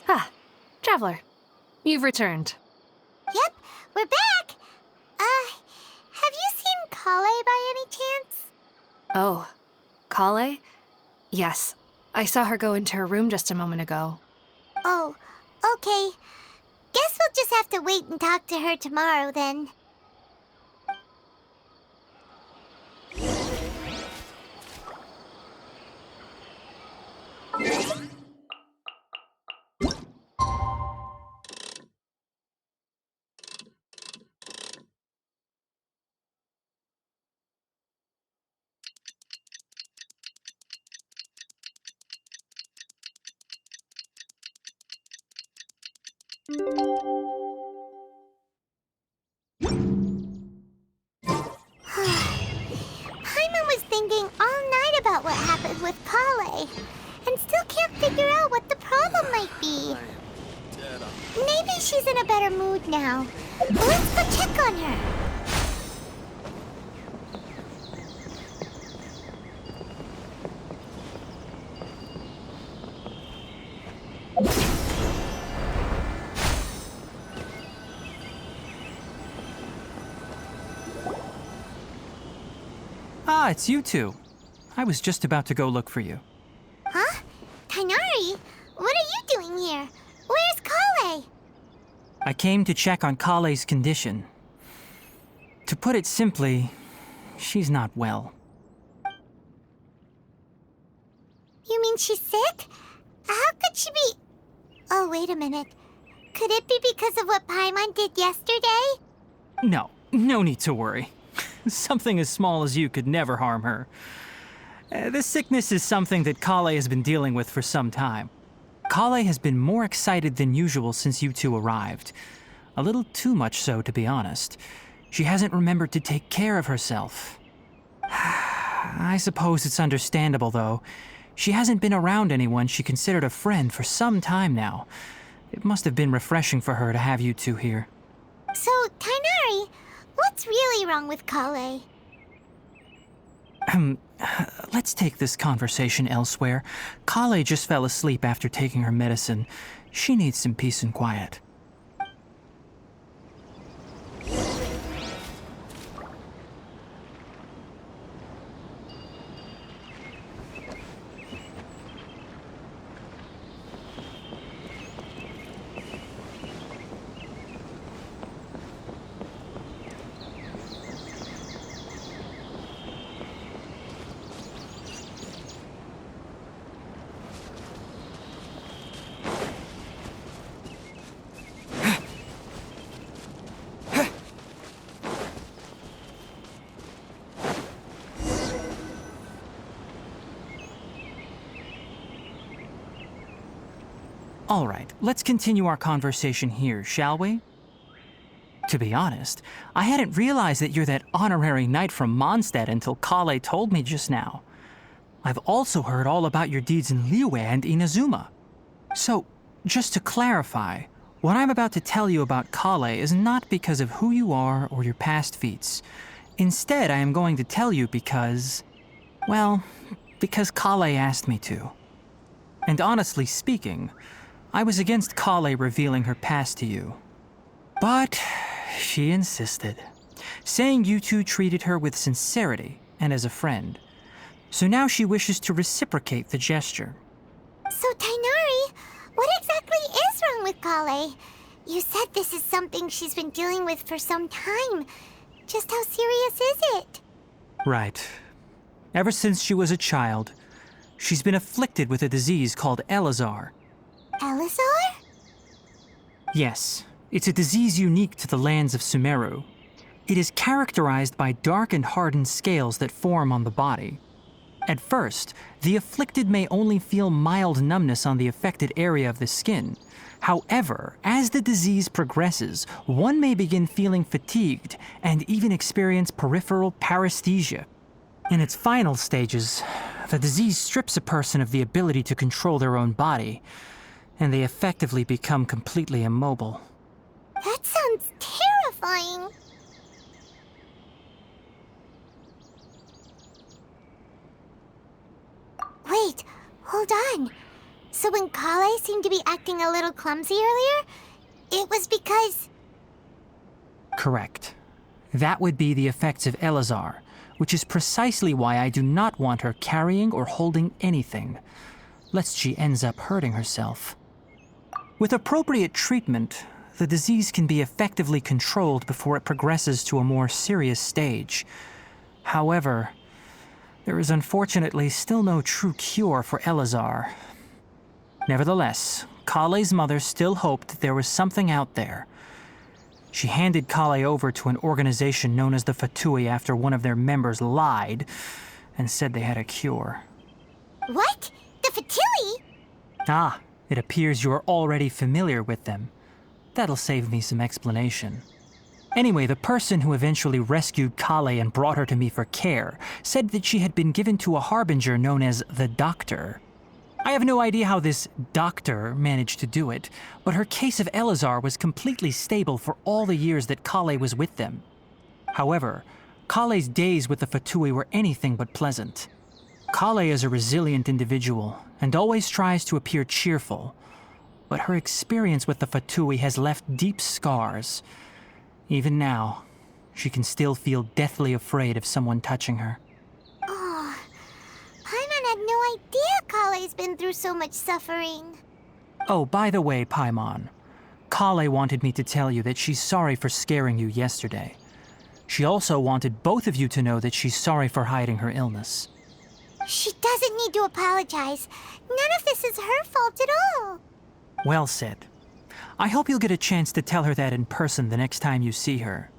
Ah, Traveler. You've returned. Yep, we're back! Have you seen Kale by any chance? Oh, Kale? Yes, I saw her go into her room just a moment ago. Oh, okay. Guess we'll just have to wait and talk to her tomorrow then. Paimon was thinking all night about what happened with Kale, and still can't figure out what the problem might be. Maybe she's in a better mood now. Let's go check on her. Ah, it's you two. I was just about to go look for you. Huh? Tainari? What are you doing here? Where's Kale? I came to check on Kale's condition. To put it simply, she's not well. You mean she's sick? How could she be... Oh, wait a minute. Could it be because of what Paimon did yesterday? No need to worry. Something as small as you could never harm her. This sickness is something that Kale has been dealing with for some time. Kale has been more excited than usual since you two arrived. A little too much so, to be honest. She hasn't remembered to take care of herself. I suppose it's understandable, though. She hasn't been around anyone she considered a friend for some time now. It must have been refreshing for her to have you two here. So, Tainari, what's really wrong with Kale? Let's take this conversation elsewhere. Kale just fell asleep after taking her medicine. She needs some peace and quiet. All right, let's continue our conversation here, shall we? To be honest, I hadn't realized that you're that honorary knight from Mondstadt until Kale told me just now. I've also heard all about your deeds in Liyue and Inazuma. So, just to clarify, what I'm about to tell you about Kale is not because of who you are or your past feats. Instead, I am going to tell you because... well, because Kale asked me to. And honestly speaking, I was against Kale revealing her past to you. But she insisted, saying you two treated her with sincerity and as a friend. So now she wishes to reciprocate the gesture. So, Tainari, what exactly is wrong with Kale? You said this is something she's been dealing with for some time. Just how serious is it? Right. Ever since she was a child, she's been afflicted with a disease called Elazar. Elazar? Yes, it's a disease unique to the lands of Sumeru. It is characterized by dark and hardened scales that form on the body. At first, the afflicted may only feel mild numbness on the affected area of the skin. However, as the disease progresses, one may begin feeling fatigued and even experience peripheral paresthesia. In its final stages, the disease strips a person of the ability to control their own body, and they effectively become completely immobile. That sounds terrifying. Wait, hold on. So when Kale seemed to be acting a little clumsy earlier, it was because... Correct. That would be the effects of Elazar, which is precisely why I do not want her carrying or holding anything, lest she ends up hurting herself. With appropriate treatment, the disease can be effectively controlled before it progresses to a more serious stage. However, there is unfortunately still no true cure for Elazar. Nevertheless, Kale's mother still hoped that there was something out there. She handed Kale over to an organization known as the Fatui after one of their members lied and said they had a cure. What? The Fatui? Ah, it appears you are already familiar with them. That'll save me some explanation. Anyway, the person who eventually rescued Kale and brought her to me for care said that she had been given to a harbinger known as the Doctor. I have no idea how this doctor managed to do it, but her case of Elazar was completely stable for all the years that Kale was with them. However, Kale's days with the Fatui were anything but pleasant. Kale is a resilient individual and always tries to appear cheerful, but her experience with the Fatui has left deep scars. Even now, she can still feel deathly afraid of someone touching her. Oh, Paimon had no idea Kale's been through so much suffering. Oh, by the way, Paimon, Kale wanted me to tell you that she's sorry for scaring you yesterday. She also wanted both of you to know that she's sorry for hiding her illness. She doesn't need to apologize. None of this is her fault at all. Well said. I hope you'll get a chance to tell her that in person the next time you see her.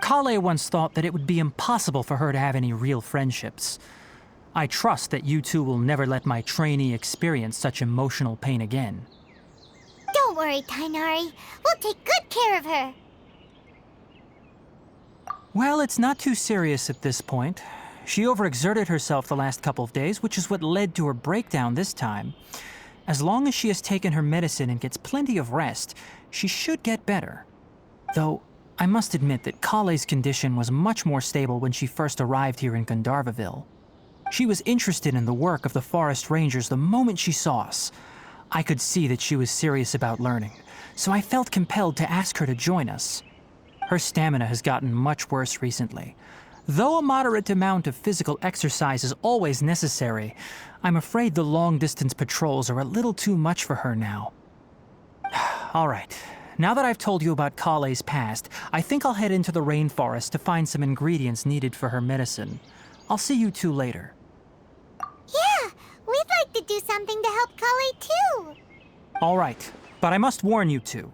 Kale once thought that it would be impossible for her to have any real friendships. I trust that you two will never let my trainee experience such emotional pain again. Don't worry, Tainari. We'll take good care of her. Well, it's not too serious at this point. She overexerted herself the last couple of days, which is what led to her breakdown this time. As long as she has taken her medicine and gets plenty of rest, she should get better. Though, I must admit that Kale's condition was much more stable when she first arrived here in Gandharvaville. She was interested in the work of the forest rangers the moment she saw us. I could see that she was serious about learning, so I felt compelled to ask her to join us. Her stamina has gotten much worse recently. Though a moderate amount of physical exercise is always necessary, I'm afraid the long-distance patrols are a little too much for her now. All right, now that I've told you about Kale's past, I think I'll head into the rainforest to find some ingredients needed for her medicine. I'll see you two later. Yeah, we'd like to do something to help Kale too. All right, but I must warn you two.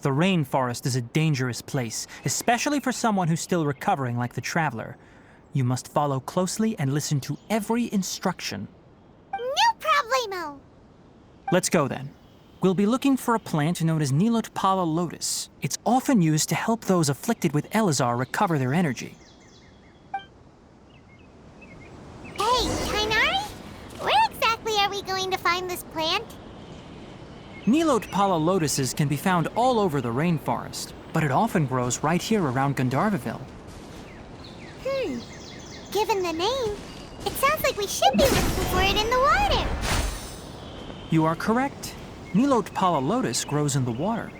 The rainforest is a dangerous place, especially for someone who's still recovering like the Traveler. You must follow closely and listen to every instruction. No problemo. Let's go then. We'll be looking for a plant known as Nilotpala lotus. It's often used to help those afflicted with Elazar recover their energy. Hey, Tainari? Where exactly are we going to find this plant? Nilotpala lotuses can be found all over the rainforest, but it often grows right here around Gandharvaville. Given the name, it sounds like we should be looking for it in the water. You are correct. Nilotpala lotus grows in the water.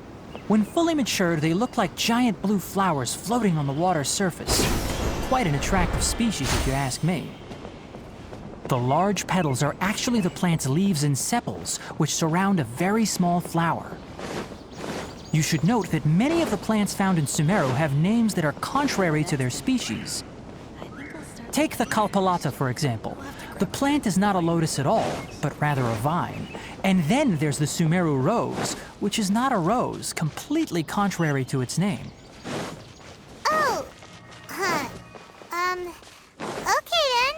When fully matured, they look like giant blue flowers floating on the water's surface. Quite an attractive species, if you ask me. The large petals are actually the plant's leaves and sepals, which surround a very small flower. You should note that many of the plants found in Sumeru have names that are contrary to their species. Take the Kalpalata, for example. The plant is not a lotus at all, but rather a vine. And then there's the Sumeru rose, which is not a rose, completely contrary to its name. Oh, okay then.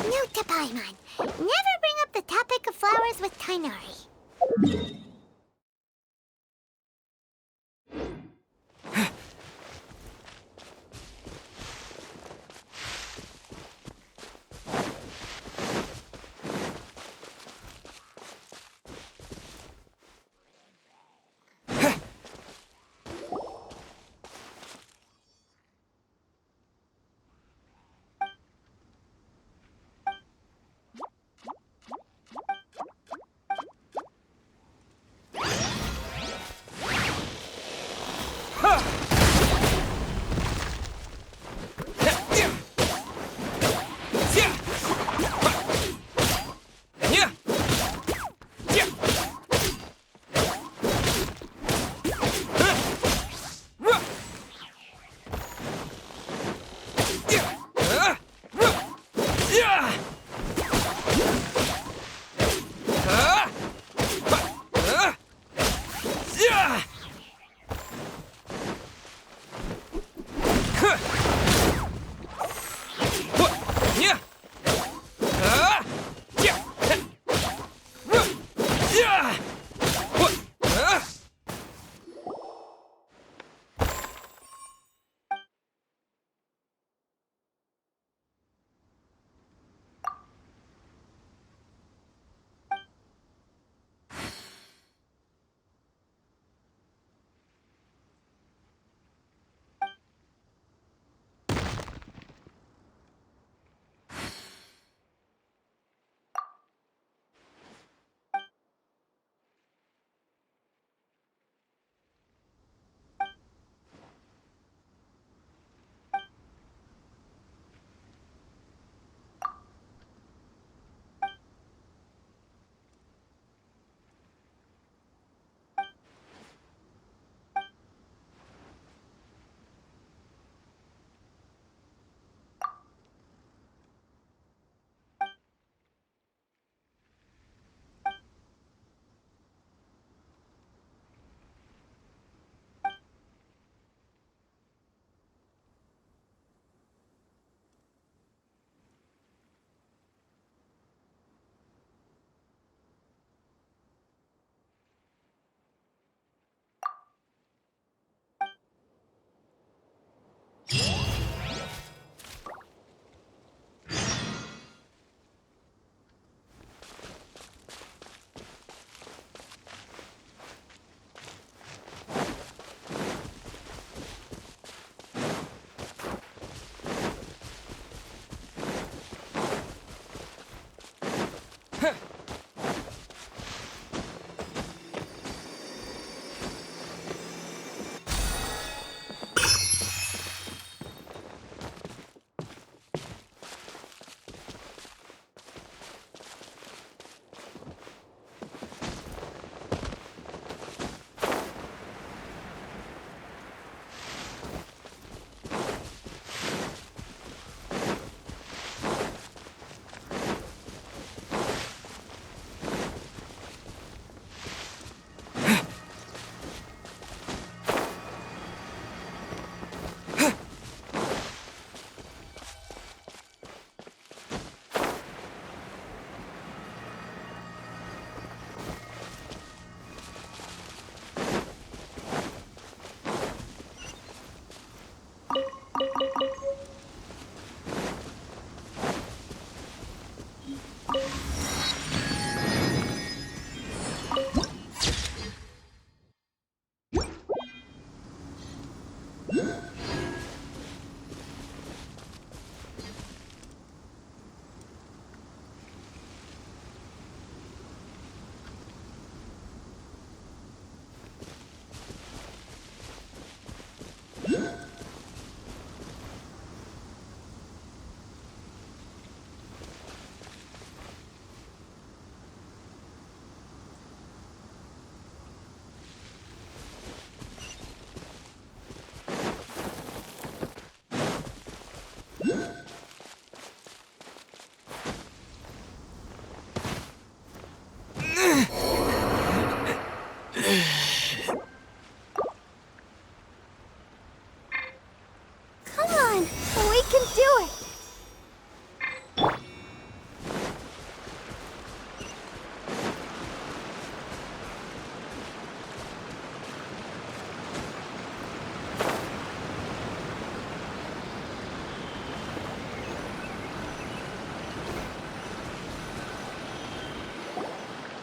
Note to Paimon, never bring up the topic of flowers with Tainari.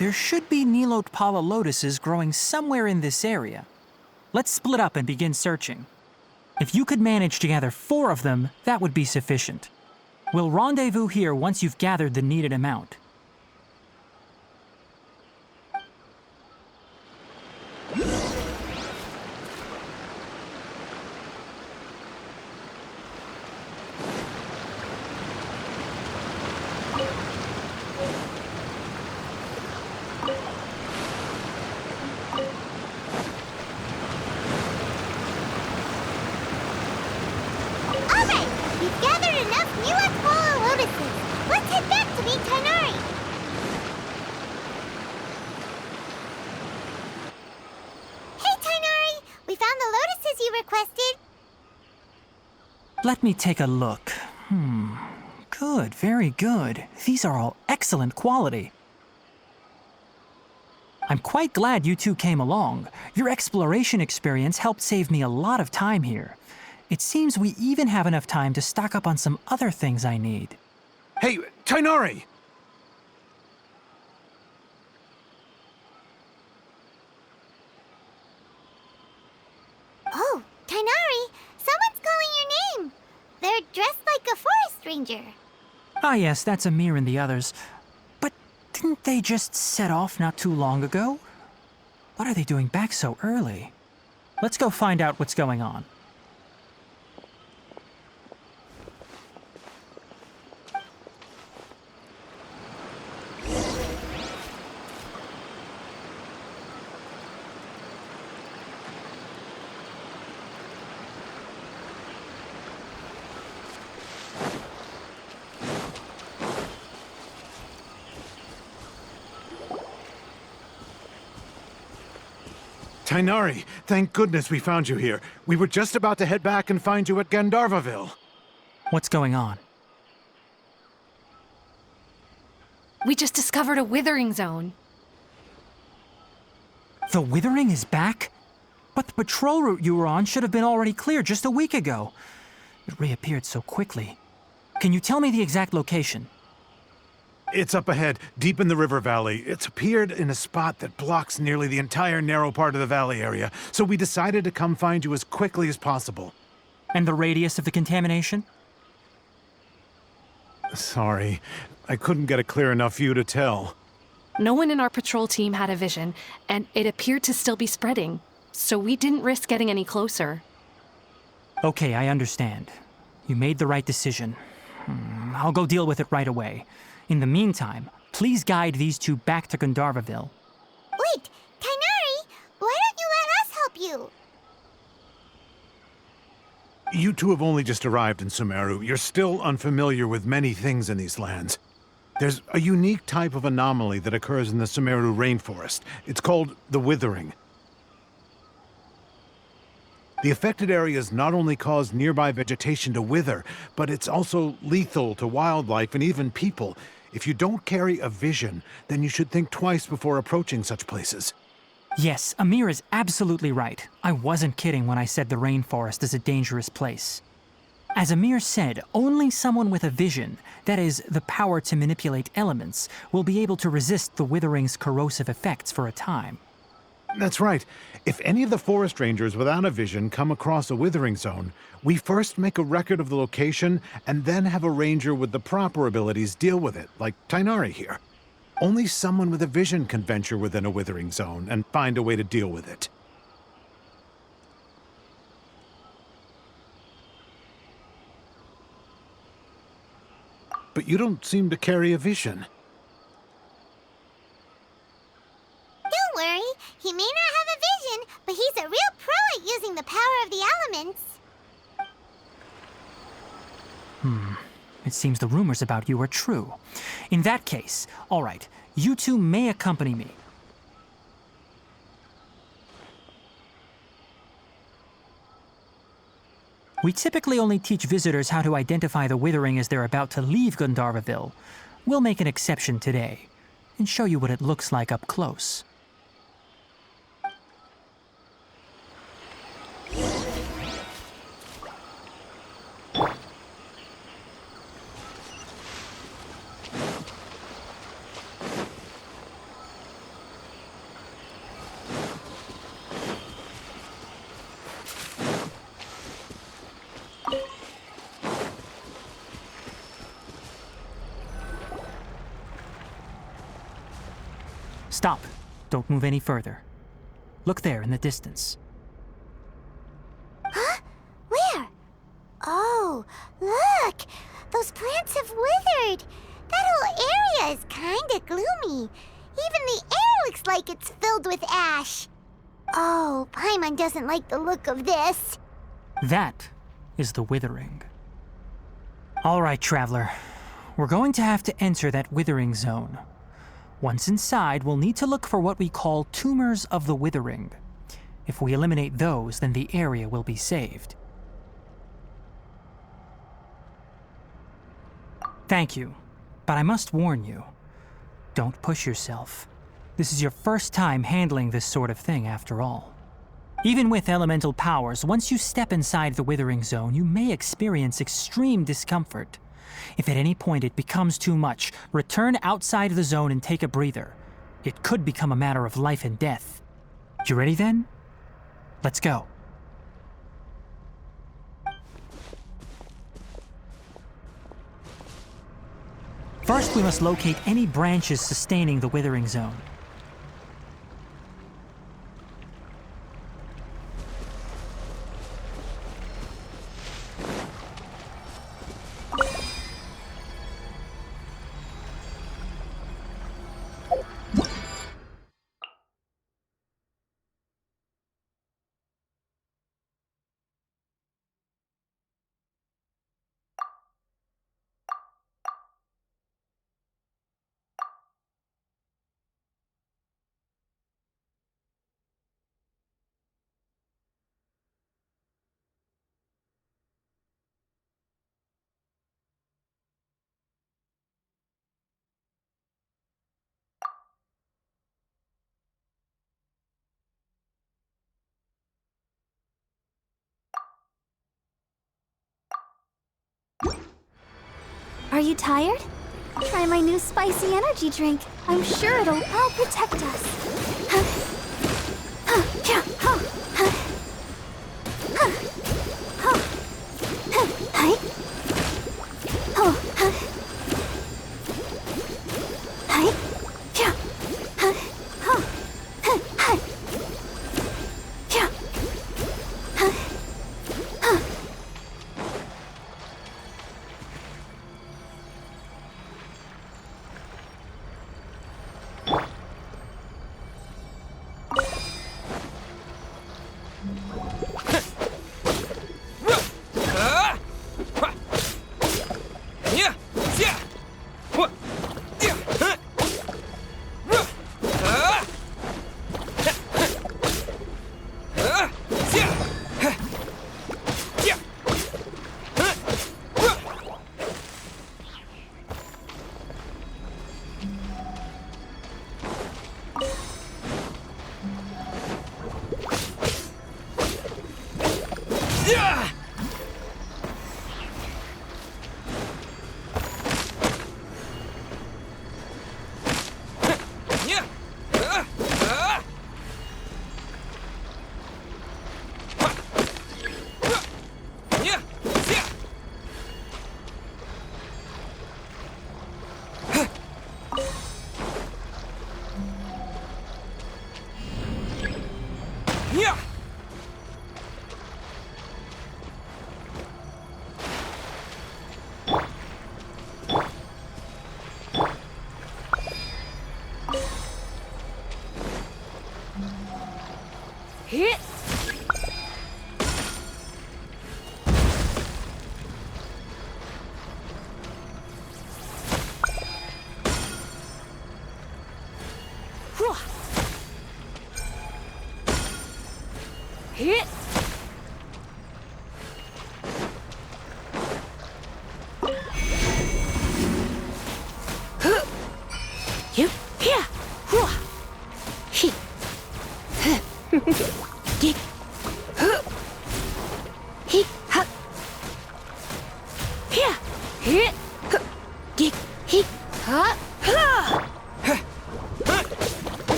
There should be Nilotpala lotuses growing somewhere in this area. Let's split up and begin searching. If you could manage to gather 4 of them, that would be sufficient. We'll rendezvous here once you've gathered the needed amount. Alright, we've gathered enough Nilotpala lotuses. Let's head back to meet Tainari. Hey Tainari, we found the lotuses you requested. Let me take a look. Good, very good. These are all excellent quality. I'm quite glad you two came along. Your exploration experience helped save me a lot of time here. It seems we even have enough time to stock up on some other things I need. Hey, Tainari! Oh, Tainari, someone's calling your name. They're dressed like a forest ranger. Ah yes, that's Amir and the others. But didn't they just set off not too long ago? What are they doing back so early? Let's go find out what's going on. Tainari, thank goodness we found you here. We were just about to head back and find you at Gandharvaville. What's going on? We just discovered a withering zone. The Withering is back? But the patrol route you were on should have been already clear just a week ago. It reappeared so quickly. Can you tell me the exact location? It's up ahead, deep in the river valley. It's appeared in a spot that blocks nearly the entire narrow part of the valley area, so we decided to come find you as quickly as possible. And the radius of the contamination? Sorry, I couldn't get a clear enough view to tell. No one in our patrol team had a vision, and it appeared to still be spreading, so we didn't risk getting any closer. Okay, I understand. You made the right decision. I'll go deal with it right away. In the meantime, please guide these two back to Gandharvaville. Wait, Tainari, why don't you let us help you? You two have only just arrived in Sumeru. You're still unfamiliar with many things in these lands. There's a unique type of anomaly that occurs in the Sumeru rainforest. It's called the Withering. The affected areas not only cause nearby vegetation to wither, but it's also lethal to wildlife and even people. If you don't carry a vision, then you should think twice before approaching such places. Yes, Amir is absolutely right. I wasn't kidding when I said the rainforest is a dangerous place. As Amir said, only someone with a vision, that is, the power to manipulate elements, will be able to resist the Withering's corrosive effects for a time. That's right. If any of the forest rangers without a vision come across a withering zone, we first make a record of the location and then have a ranger with the proper abilities deal with it, like Tainari here. Only someone with a vision can venture within a withering zone and find a way to deal with it. But you don't seem to carry a vision. Don't worry, he may not have a vision, but he's a real pro at using the power of the elements. It seems the rumors about you are true. In that case, all right, you two may accompany me. We typically only teach visitors how to identify the Withering as they're about to leave Gandharvaville. We'll make an exception today and show you what it looks like up close. Stop. Don't move any further. Look there in the distance. Huh? Where? Oh, look! Those plants have withered! That whole area is kinda gloomy. Even the air looks like it's filled with ash. Oh, Paimon doesn't like the look of this. That is the withering. All right, traveler. We're going to have to enter that withering zone. Once inside, we'll need to look for what we call tumors of the withering. If we eliminate those, then the area will be saved. Thank you, but I must warn you. Don't push yourself. This is your first time handling this sort of thing, after all. Even with elemental powers, once you step inside the withering zone, you may experience extreme discomfort. If at any point it becomes too much, return outside the zone and take a breather. It could become a matter of life and death. You ready then? Let's go. First, we must locate any branches sustaining the withering zone. Are you tired? Try my new spicy energy drink. I'm sure it'll all protect us.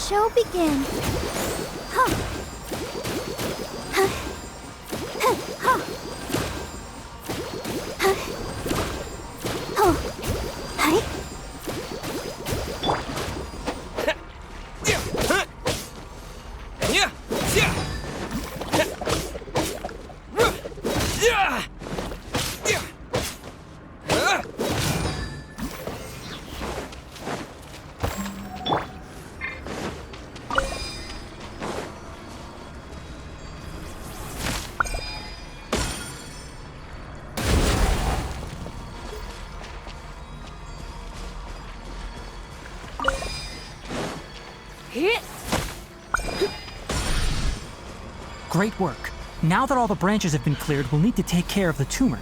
show begin. Huh. Huh. Huh. Huh. Huh. Oh. Hi. Great work. Now that all the branches have been cleared, we'll need to take care of the tumor.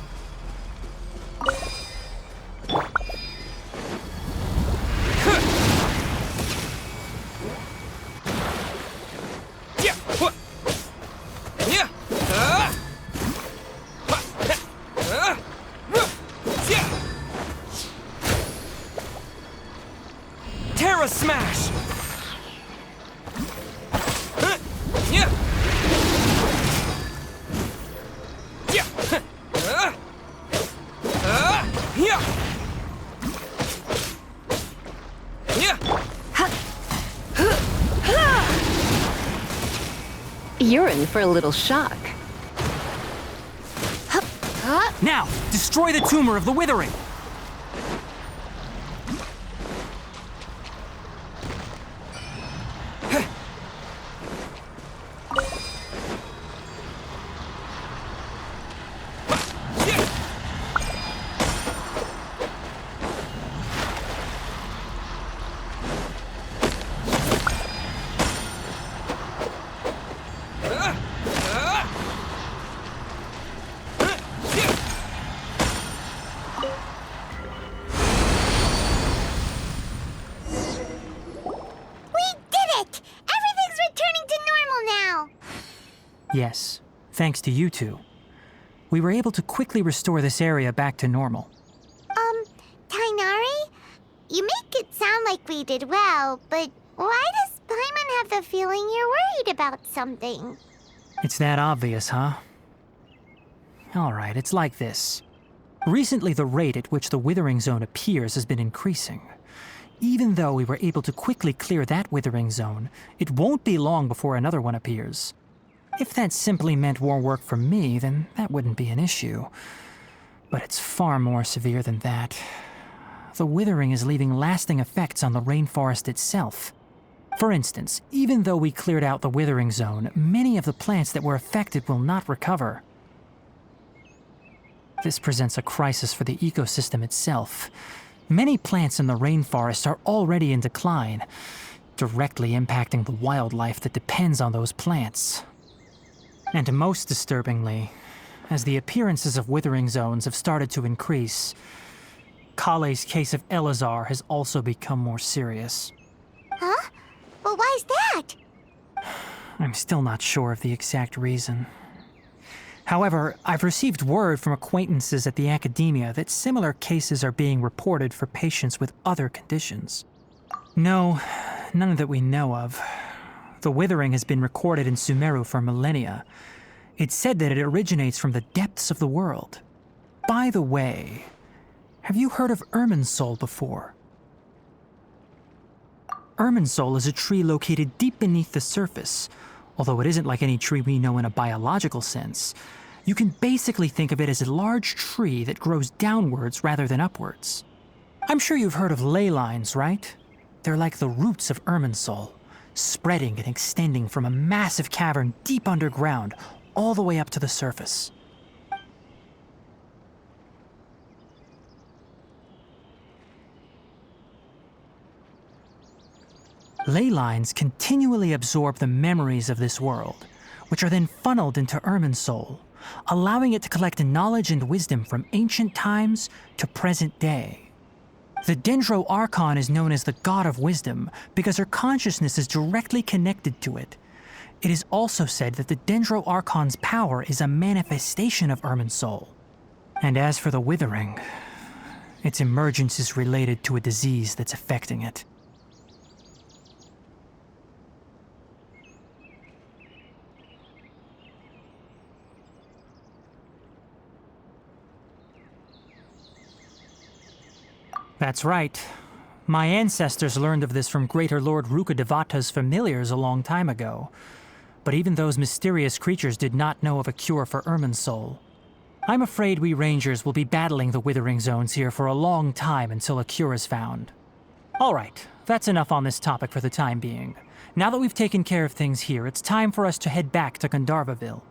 Terra Smash! You're in for a little shock. Now, destroy the tumor of the withering! Yes, thanks to you two. We were able to quickly restore this area back to normal. Tainari? You make it sound like we did well, but why does Paimon have the feeling you're worried about something? It's that obvious, huh? Alright, it's like this. Recently, the rate at which the withering zone appears has been increasing. Even though we were able to quickly clear that withering zone, it won't be long before another one appears. If that simply meant more work for me, then that wouldn't be an issue. But it's far more severe than that. The withering is leaving lasting effects on the rainforest itself. For instance, even though we cleared out the withering zone, many of the plants that were affected will not recover. This presents a crisis for the ecosystem itself. Many plants in the rainforest are already in decline, directly impacting the wildlife that depends on those plants. And most disturbingly, as the appearances of withering zones have started to increase, Kale's case of Elazar has also become more serious. Huh? Well, why's that? I'm still not sure of the exact reason. However, I've received word from acquaintances at the academia that similar cases are being reported for patients with other conditions. No, none that we know of. The withering has been recorded in Sumeru for millennia. It's said that it originates from the depths of the world. By the way, have you heard of Irminsul before? Irminsul is a tree located deep beneath the surface. Although it isn't like any tree we know in a biological sense, you can basically think of it as a large tree that grows downwards rather than upwards. I'm sure you've heard of ley lines, right? They're like the roots of Irminsul, spreading and extending from a massive cavern deep underground all the way up to the surface. Ley lines continually absorb the memories of this world, which are then funneled into Irminsul, allowing it to collect knowledge and wisdom from ancient times to present day. The Dendro Archon is known as the God of Wisdom because her consciousness is directly connected to it. It is also said that the Dendro Archon's power is a manifestation of Irminsul. And as for the Withering, its emergence is related to a disease that's affecting it. That's right. My ancestors learned of this from Greater Lord Rukadevata's familiars a long time ago. But even those mysterious creatures did not know of a cure for Irminsul. I'm afraid we Rangers will be battling the Withering Zones here for a long time until a cure is found. Alright, that's enough on this topic for the time being. Now that we've taken care of things here, it's time for us to head back to Gandharvaville.